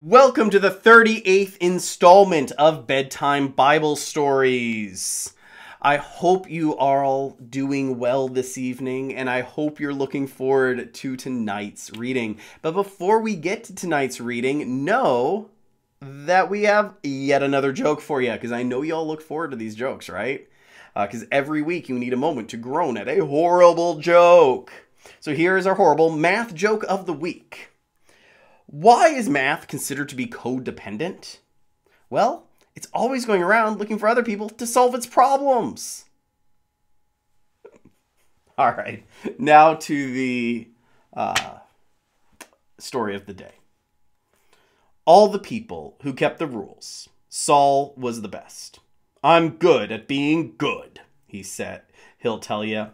Welcome to the 38th installment of Bedtime Bible Stories. I hope you are all doing well this evening, and I hope you're looking forward to tonight's reading. But before we get to tonight's reading, know that we have yet another joke for you, because I know you all look forward to these jokes, right? Because every week you need a moment to groan at a horrible joke. So here is our horrible math joke of the week. Why is math considered to be codependent? Well, it's always going around looking for other people to solve its problems. All right, now to the story of the day. All the people who kept the rules, Saul was the best. I'm good at being good, he said. He'll tell you.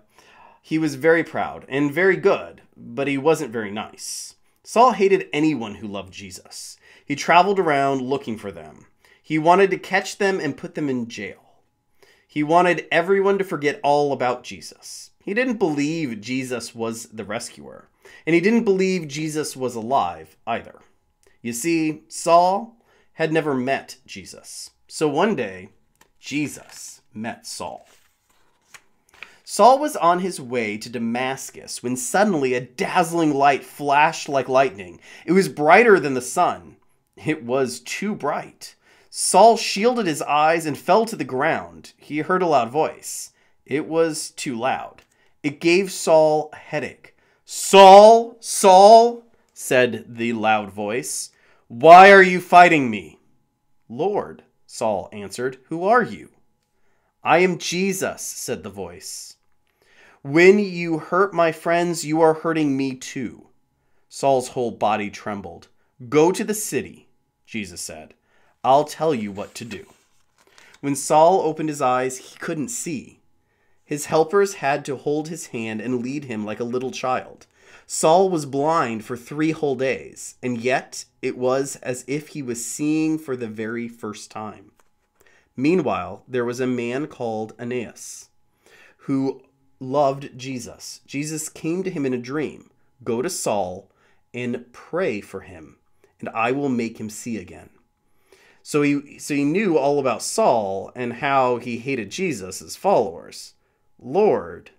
He was very proud and very good, but he wasn't very nice. Saul hated anyone who loved Jesus. He traveled around looking for them. He wanted to catch them and put them in jail. He wanted everyone to forget all about Jesus. He didn't believe Jesus was the rescuer, and he didn't believe Jesus was alive either. You see, Saul had never met Jesus. So one day, Jesus met Saul. Saul was on his way to Damascus when suddenly a dazzling light flashed like lightning. It was brighter than the sun. It was too bright. Saul shielded his eyes and fell to the ground. He heard a loud voice. It was too loud. It gave Saul a headache. "Saul, Saul," said the loud voice, "why are you fighting me?" "Lord," Saul answered, "who are you?" "I am Jesus," said the voice. "When you hurt my friends, you are hurting me too." Saul's whole body trembled. "Go to the city," Jesus said. "I'll tell you what to do." When Saul opened his eyes, he couldn't see. His helpers had to hold his hand and lead him like a little child. Saul was blind for 3 whole days, and yet it was as if he was seeing for the very first time. Meanwhile, there was a man called Aeneas who loved Jesus. Jesus came to him in a dream. "Go to Saul and pray for him, and I will make him see again." So he knew all about Saul and how he hated Jesus' followers. "Lord,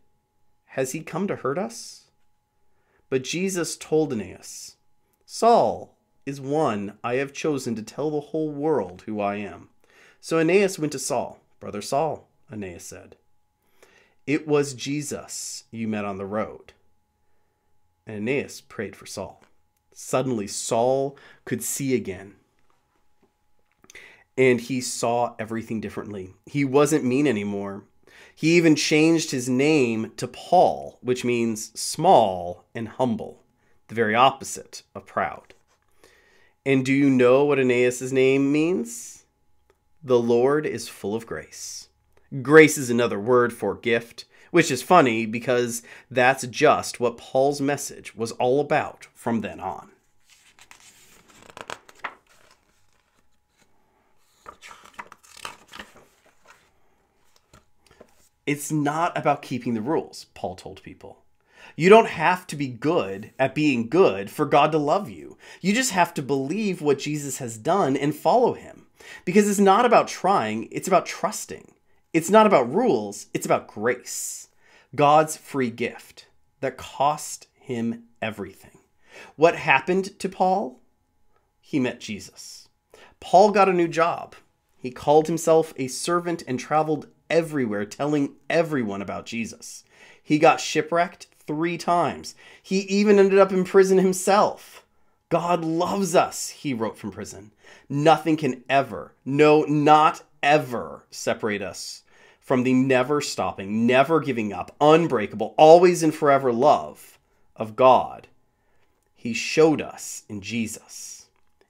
has he come to hurt us?" But Jesus told Aeneas, "Saul is one I have chosen to tell the whole world who I am." So Aeneas went to Saul. "Brother Saul," Aeneas said, "it was Jesus you met on the road." And Aeneas prayed for Saul. Suddenly Saul could see again. And he saw everything differently. He wasn't mean anymore. He even changed his name to Paul, which means small and humble, the very opposite of proud. And do you know what Aeneas' name means? The Lord is full of grace. Grace is another word for gift, which is funny because that's just what Paul's message was all about from then on. It's not about keeping the rules, Paul told people. You don't have to be good at being good for God to love you. You just have to believe what Jesus has done and follow him. Because it's not about trying, it's about trusting. It's not about rules, it's about grace. God's free gift that cost him everything. What happened to Paul? He met Jesus. Paul got a new job. He called himself a servant and traveled everywhere telling everyone about Jesus. He got shipwrecked 3 times. He even ended up in prison himself. God loves us, he wrote from prison. Nothing can ever, no, not ever, separate us from the never stopping, never giving up, unbreakable, always and forever love of God he showed us in Jesus.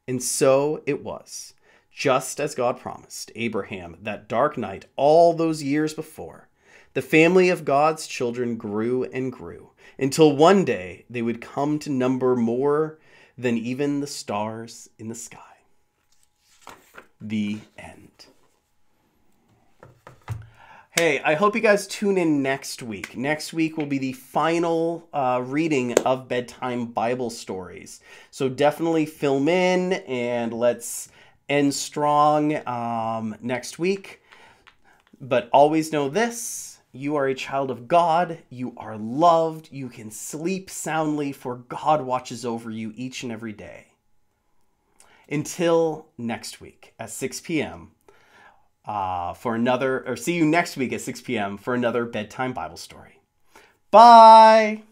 And so it was, just as God promised Abraham that dark night all those years before. The family of God's children grew and grew until one day they would come to number more than even the stars in the sky. The end. Hey, I hope you guys tune in next week. Next week will be the final reading of Bedtime Bible Stories. So definitely film in and let's end strong next week. But always know this: you are a child of God. You are loved. You can sleep soundly, for God watches over you each and every day. Until next week at 6 p.m. See you next week at 6 p.m. for another Bedtime Bible Story. Bye!